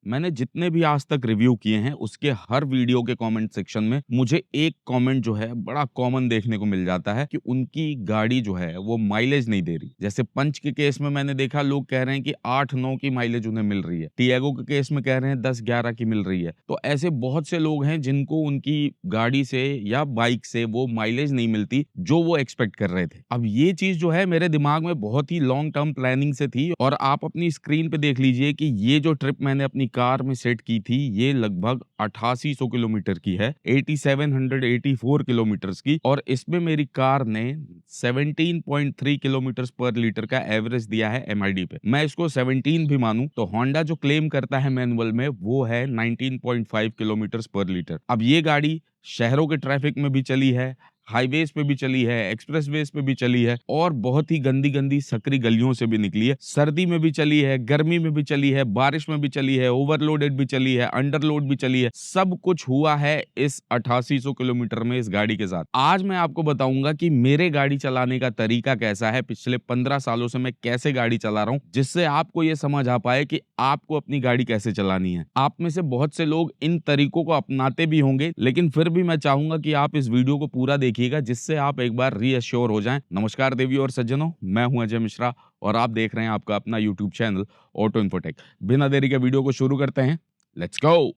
मैंने जितने भी आज तक रिव्यू किए हैं उसके हर वीडियो के कमेंट सेक्शन में मुझे एक कमेंट जो है बड़ा कॉमन देखने को मिल जाता है कि उनकी गाड़ी जो है वो माइलेज नहीं दे रही। जैसे पंच के केस में मैंने देखा लोग कह रहे हैं कि 8-9 की माइलेज उन्हें मिल रही है, टियागो के केस में कह रहे हैं 10-11 की मिल रही है। तो ऐसे बहुत से लोग हैं जिनको उनकी गाड़ी से या बाइक से वो माइलेज नहीं मिलती जो वो एक्सपेक्ट कर रहे थे। अब ये चीज जो है मेरे दिमाग में बहुत ही लॉन्ग टर्म प्लानिंग से थी और आप अपनी स्क्रीन पे देख लीजिए कि ये जो ट्रिप मैंने अपनी कार में सेट की थी ये लगभग 8800 किलोमीटर की है, 8784 किलोमीटर्स की, और इसमें मेरी कार ने 17.3 किलोमीटर पर लीटर का एवरेज दिया है एमआईडी पे। मैं इसको 17 भी मानूं तो होंडा जो क्लेम करता है मैनुअल में वो है 19.5 किलोमीटर पर लीटर। अब ये गाड़ी शहरों के ट्रैफिक में भी चली है, हाईवेज पे भी चली है, एक्सप्रेसवेज पे भी चली है और बहुत ही गंदी गंदी सकरी गलियों से भी निकली है। सर्दी में भी चली है, गर्मी में भी चली है, बारिश में भी चली है, ओवरलोडेड भी चली है, अंडरलोड भी चली है। सब कुछ हुआ है इस 8800 किलोमीटर में इस गाड़ी के साथ। आज मैं आपको बताऊंगा कि मेरे गाड़ी चलाने का तरीका कैसा है, पिछले 15 सालों से मैं कैसे गाड़ी चला रहा हूं, जिससे आपको यह समझ आ पाए कि आपको अपनी गाड़ी कैसे चलानी है। आप में से बहुत से लोग इन तरीकों को अपनाते भी होंगे, लेकिन फिर भी मैं चाहूंगा कि आप इस वीडियो को पूरा देखिएगा जिससे आप एक बार रीअश्योर हो जाएं। नमस्कार देवी और सज्जनों, मैं हूं अजय मिश्रा और आप देख रहे हैं आपका अपना यूट्यूब चैनल ऑटो इन्फोटेक। बिना देरी के वीडियो को शुरू करते हैं, लेट्स गो।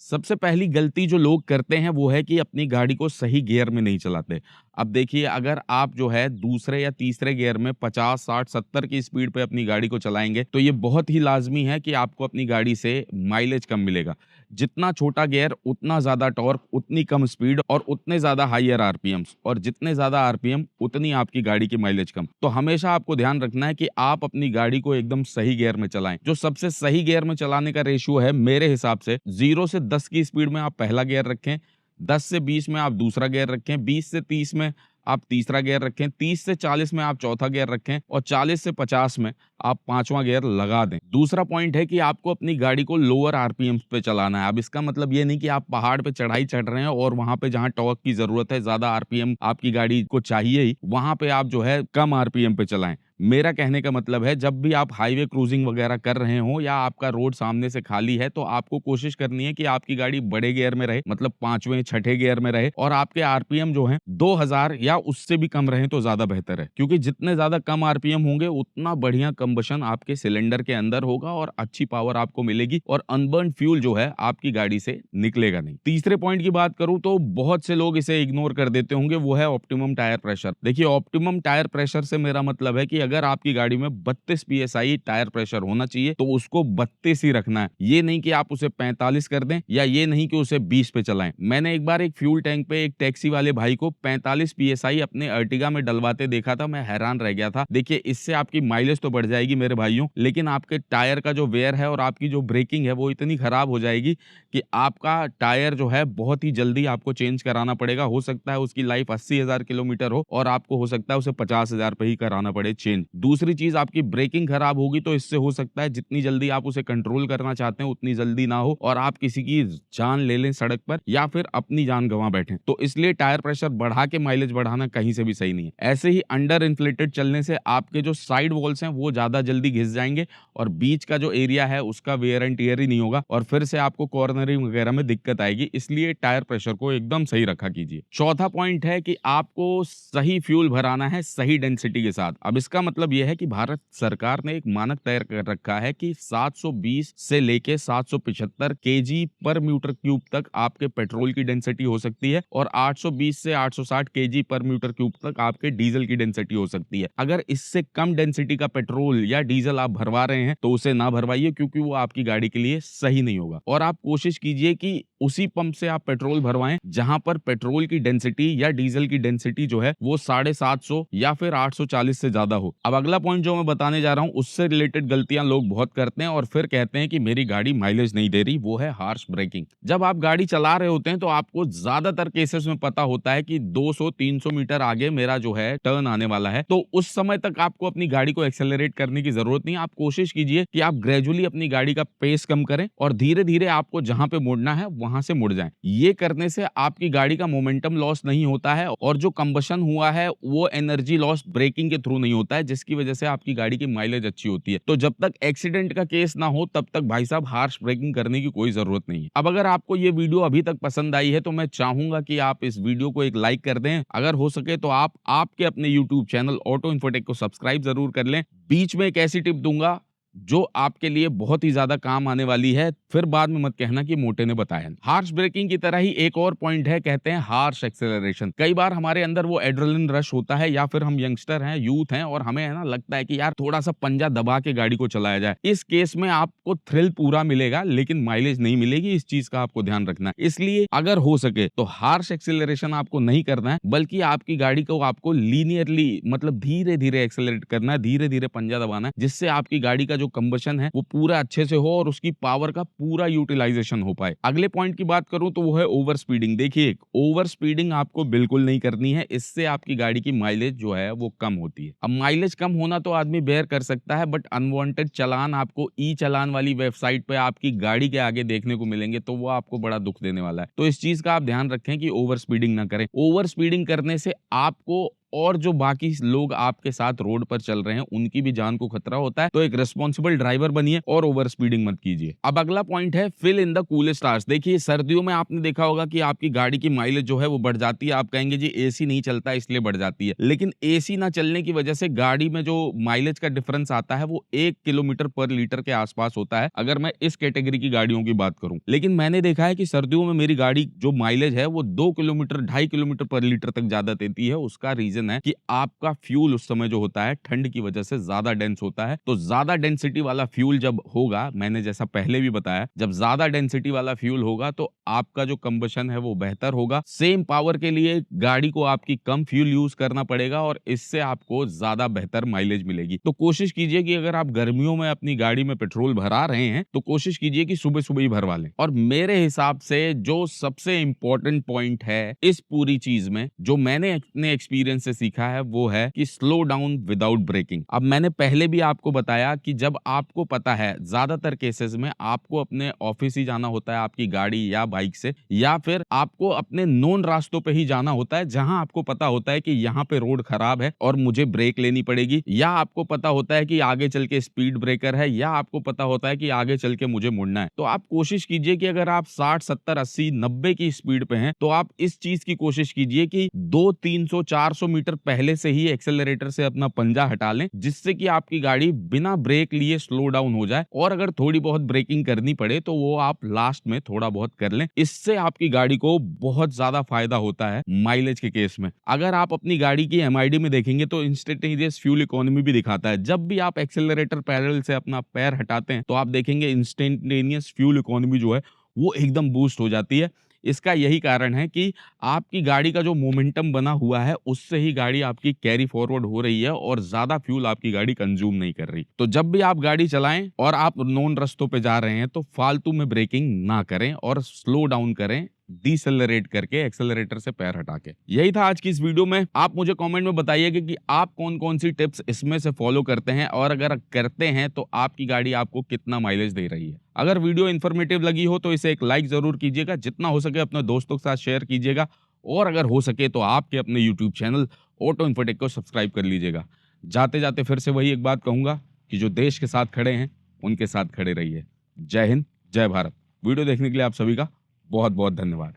सबसे पहली गलती जो लोग करते हैं वो है कि अपनी गाड़ी को सही गियर में नहीं चलाते। अब देखिए, अगर आप जो है दूसरे या तीसरे गियर में 50, 60, 70 की स्पीड पे अपनी गाड़ी को चलाएंगे तो ये बहुत ही लाजमी है कि आपको अपनी गाड़ी से माइलेज कम मिलेगा। जितना छोटा गियर उतना ज्यादा टॉर्क, उतनी कम स्पीड और उतने ज्यादा हायर आरपीएम्स, और जितने ज्यादा आरपीएम उतनी आपकी गाड़ी की माइलेज कम। तो हमेशा आपको ध्यान रखना है कि आप अपनी गाड़ी को एकदम सही गियर में चलाएं। जो सबसे सही गियर में चलाने का रेशियो है मेरे हिसाब से 0 से 10 की स्पीड में आप पहला गियर रखें, 10 से 20 में आप दूसरा गियर रखें, 20 से 30 में आप तीसरा गियर रखें, 30 से 40 में आप चौथा गियर रखें और 40 से 50 में आप पांचवा गियर लगा दें। दूसरा पॉइंट है कि आपको अपनी गाड़ी को लोअर आरपीएम पे चलाना है। अब इसका मतलब ये नहीं कि आप पहाड़ पे चढ़ाई चढ़ रहे हैं और वहां पे जहां टॉर्क की जरूरत है, ज्यादा आरपीएम आपकी गाड़ी को चाहिए ही, वहां पे आप जो है कम आरपीएम पे चलाएं। मेरा कहने का मतलब है जब भी आप हाईवे क्रूजिंग वगैरह कर रहे हो या आपका रोड सामने से खाली है तो आपको कोशिश करनी है कि आपकी गाड़ी बड़े गियर में रहे, मतलब पांचवें छठे गियर में रहे, और आपके आरपीएम जो है 2000 या उससे भी कम रहे तो ज्यादा बेहतर है, क्योंकि जितने ज्यादा कम आरपीएम होंगे उतना बढ़िया कंबशन आपके सिलेंडर के अंदर होगा और अच्छी पावर आपको मिलेगी और अनबर्न फ्यूल जो है आपकी गाड़ी से निकलेगा नहीं। तीसरे पॉइंट की बात करूं तो बहुत से लोग इसे इग्नोर कर देते होंगे, वो है ऑप्टिमम टायर प्रेशर। देखिए, ऑप्टिमम टायर प्रेशर से मेरा मतलब है कि अगर आपकी गाड़ी में 32 पीएसआई टायर प्रेशर होना चाहिए तो उसको 32 ही रखना है। ये नहीं कि आप उसे 45 कर दें या ये नहीं कि उसे 20 पे चलाएं। मैंने एक बार एक फ्यूल टैंक पे एक टैक्सी वाले भाई को 45 पीएसआई अपने अर्टिगा में डलवाते देखा था, मैं हैरान रह गया था। देखिए, इससे आपकी माइलेज तो बढ़ जाएगी मेरे भाइयों, लेकिन आपके टायर का जो वेयर है और आपकी जो ब्रेकिंग है वो इतनी खराब हो जाएगी कि आपका टायर जो है बहुत ही जल्दी आपको चेंज कराना पड़ेगा। हो सकता है उसकी लाइफ 80,000 किलोमीटर हो और आपको हो सकता है उसे 50,000 पे ही कराना पड़े चेंज। दूसरी चीज, आपकी ब्रेकिंग खराब होगी तो इससे हो सकता है जितनी जल्दी आप उसे कंट्रोल करना चाहते हैं उतनी जल्दी ना हो और आप किसी की जान ले लें सड़क पर या फिर अपनी जान गंवा बैठें। तो इसलिए टायर प्रेशर बढ़ा के माइलेज बढ़ाना कहीं से भी सही नहीं है। ऐसे ही अंडर इन्फ्लेटेड चलने से आपके जो साइड वॉल्स हैं वो ज्यादा जल्दी घिस जाएंगे और बीच का जो एरिया है उसका वेयर एंड टियर ही नहीं होगा और फिर से आपको कॉर्नरिंग वगैरह में दिक्कत आएगी। इसलिए टायर प्रेशर को एकदम सही रखा कीजिए। चौथा पॉइंट है कि आपको सही फ्यूल भराना है सही डेंसिटी के साथ। अब इसका मतलब यह है कि भारत सरकार ने एक मानक तय कर रखा है कि 720 से लेके 775 केजी पर मीटर क्यूब तक आपके पेट्रोल की डेंसिटी हो सकती है और 820 से 860 केजी पर मीटर क्यूब तक आपके डीजल की डेंसिटी हो सकती है। अगर इससे कम डेंसिटी का पेट्रोल या डीजल आप भरवा रहे हैं तो उसे ना भरवाइए, क्योंकि वो आपकी गाड़ी के लिए सही नहीं होगा। और आप कोशिश कीजिए कि उसी पंप से आप पेट्रोल भरवाएं जहां पर पेट्रोल की डेंसिटी या डीजल की डेंसिटी जो है वो 750 या फिर 840 से ज्यादा हो। अब अगला पॉइंट जो मैं बताने जा रहा हूं उससे रिलेटेड गलतियां लोग बहुत करते हैं और फिर कहते हैं कि मेरी गाड़ी माइलेज नहीं दे रही, वो है हार्श ब्रेकिंग। जब आप गाड़ी चला रहे होते हैं तो आपको ज्यादातर केसेस में पता होता है कि 200-300 मीटर आगे मेरा जो है टर्न आने वाला है, तो उस समय तक आपको अपनी गाड़ी को एक्सेलरेट करने की जरूरत नहीं। आप कोशिश कीजिए कि आप ग्रेजुअली अपनी गाड़ी का पेस कम करें और धीरे धीरे आपको जहां पे मुड़ना है वहां वहां से मुड़ जाएं। ये करने से आपकी गाड़ी का मोमेंटम लॉस नहीं होता है और जो कंबशन हुआ है वो एनर्जी लॉस ब्रेकिंग के थ्रू नहीं होता है, जिसकी वजह से आपकी गाड़ी की माइलेज अच्छी होती है। तो जब तक एक्सीडेंट का केस ना हो तब तक भाई साहब हार्श ब्रेकिंग करने की कोई जरूरत नहीं है। अब अगर आपको ये वीडियो अभी तक पसंद आई है तो मैं चाहूंगा कि आप इस वीडियो को एक लाइक कर दें। अगर हो सके तो आप आपके अपने यूट्यूब चैनल ऑटो इन्फोटेक को सब्सक्राइब जरूर कर लें। बीच में एक ऐसी टिप दूंगा जो आपके लिए बहुत ही ज्यादा काम आने वाली है, फिर बाद में मत कहना कि मोटे ने बताया। हार्श ब्रेकिंग की तरह ही एक और पॉइंट है, कहते हैं हार्श एक्सेलरेशन। कई बार हमारे अंदर वो एड्रेनलिन रश होता है या फिर हम यंगस्टर हैं, यूथ हैं और हमें है ना लगता है कि यार थोड़ा सा पंजा दबा के गाड़ी को चलाया जाए। इस केस में आपको थ्रिल पूरा मिलेगा लेकिन माइलेज नहीं मिलेगी, इस चीज का आपको ध्यान रखना है। इसलिए अगर हो सके तो हार्श एक्सेलरेशन आपको नहीं करना है, बल्कि आपकी गाड़ी को आपको लीनियरली मतलब धीरे धीरे एक्सेलरेट करना है, धीरे धीरे पंजा दबाना है, जिससे आपकी गाड़ी का जो कंबशन है वो पूरा अच्छे से हो और उसकी पावर का पूरा यूटिलाइजेशन हो पाए। अगले पॉइंट की बात करूं तो वो है ओवर स्पीडिंग। देखिए ओवर स्पीडिंग आपको बिल्कुल नहीं करनी है, इससे आपकी गाड़ी की माइलेज जो है वो कम होती है। अब माइलेज कम होना तो आदमी बेयर कर सकता है, बट अनवांटेड चालान आपको ई चालान वाली वेबसाइट पे आपकी गाड़ी के आगे देखने को मिलेंगे, तो वो आपको बड़ा दुख देने वाला है। तो इस चीज का आप ध्यान रखें कि ओवर स्पीडिंग ना करें। ओवर स्पीडिंग करने से आपको और जो बाकी लोग आपके साथ रोड पर चल रहे हैं उनकी भी जान को खतरा होता है। तो एक रिस्पॉन्सिबल ड्राइवर बनिए और ओवर स्पीडिंग मत कीजिए। अब अगला पॉइंट है fill in the coolest hours. देखिए सर्दियों में आपने देखा होगा कि आपकी गाड़ी की माइलेज जो है वो बढ़ जाती है। आप कहेंगे जी एसी नहीं चलता इसलिए बढ़ जाती है, लेकिन एसी ना चलने की वजह से गाड़ी में जो माइलेज का डिफरेंस आता है वो 1 किलोमीटर पर लीटर के आसपास होता है, अगर मैं इस कैटेगरी की गाड़ियों की बात करूं। लेकिन मैंने देखा है कि सर्दियों में मेरी गाड़ी जो माइलेज है वो 2 किलोमीटर 2.5 किलोमीटर पर लीटर तक ज्यादा देती है। उसका रीजन है कि आपका फ्यूल उस समय जो होता है ठंड की वजह से ज्यादा डेंस होता है। तो ज्यादा डेंसिटी वाला फ्यूल जब होगा, मैंने जैसा पहले भी बताया, जब ज्यादा डेंसिटी वाला फ्यूल होगा तो आपका जो कंबशन है वो बेहतर होगा। सेम पावर के लिए गाड़ी को आपकी कम फ्यूल यूज करना पड़ेगा और इससे आपको ज्यादा बेहतर माइलेज मिलेगी। तो कोशिश कीजिए कि अगर आप गर्मियों में अपनी गाड़ी में पेट्रोल भरा रहे हैं तो कोशिश कीजिए कि सुबह सुबह ही भरवा लें। और मेरे हिसाब से जो सबसे इंपॉर्टेंट पॉइंट है इस पूरी चीज में, जो मैंने अपने एक्सपीरियंस से सीखा है, वो है कि स्लो डाउन विदाउट ब्रेकिंग। अब मैंने पहले भी आपको बताया कि जब आपको पता है, ज्यादातर केसेस में आपको अपने ऑफिस ही जाना होता है आपकी गाड़ी या बाइक से, या फिर आपको अपने नोन रास्तों पे ही जाना होता है जहां आपको पता होता है कि यहाँ पे रोड खराब है और मुझे ब्रेक लेनी पड़ेगी, या आपको पता होता है कि आगे चल के स्पीड ब्रेकर है, या आपको पता होता है कि आगे चल के मुझे मुड़ना है। तो आप कोशिश कीजिए कि अगर आप 60, 70, 80, 90 की स्पीड पे हैं तो आप इस चीज की कोशिश कीजिए कि 200, 300, 400 मीटर पहले से ही एक्सेलरेटर से अपना पंजा हटा लें, जिससे कि आपकी गाड़ी बिना ब्रेक लिए स्लो डाउन हो जाए। और अगर थोड़ी बहुत ब्रेकिंग करनी पड़े तो वो आप लास्ट में थोड़ा बहुत कर लें। इससे आपकी गाड़ी को बहुत ज्यादा फायदा होता है माइलेज के केस में। अगर आप अपनी गाड़ी की एमआईडी में देखेंगे तो इंस्टेंटेनियस फ्यूल इकोनॉमी भी दिखाता है। जब भी आप एक्सेलरेटर पैडल से अपना पैर हटाते हैं तो आप देखेंगे इंस्टेंटेनियस फ्यूल इकोनॉमी जो है वो एकदम बूस्ट हो जाती है। इसका यही कारण है कि आपकी गाड़ी का जो मोमेंटम बना हुआ है उससे ही गाड़ी आपकी कैरी फॉरवर्ड हो रही है और ज्यादा फ्यूल आपकी गाड़ी कंज्यूम नहीं कर रही। तो जब भी आप गाड़ी चलाएं और आप नॉन रास्तों पे जा रहे हैं तो फालतू में ब्रेकिंग ना करें और स्लो डाउन करें, डिसेलरेट करके एक्सेलरेटर से पैर हटा के। यही था आज की इस वीडियो में। आप मुझे कमेंट में बताइएगा कि आप कौन कौन सी टिप्स इसमें से फॉलो करते हैं और अगर करते हैं तो आपकी गाड़ी आपको कितना माइलेज दे रही है। अगर वीडियो इन्फॉर्मेटिव लगी हो तो इसे एक लाइक जरूर कीजिएगा, जितना हो सके अपने दोस्तों के साथ शेयर कीजिएगा और अगर हो सके तो आपके अपने यूट्यूब चैनल ऑटो इन्फोटेक को सब्सक्राइब कर लीजिएगा। जाते जाते फिर से वही एक बात कहूंगा कि जो देश के साथ खड़े हैं उनके साथ खड़े रहिए। जय हिंद, जय भारत। वीडियो देखने के लिए आप सभी का बहुत बहुत धन्यवाद।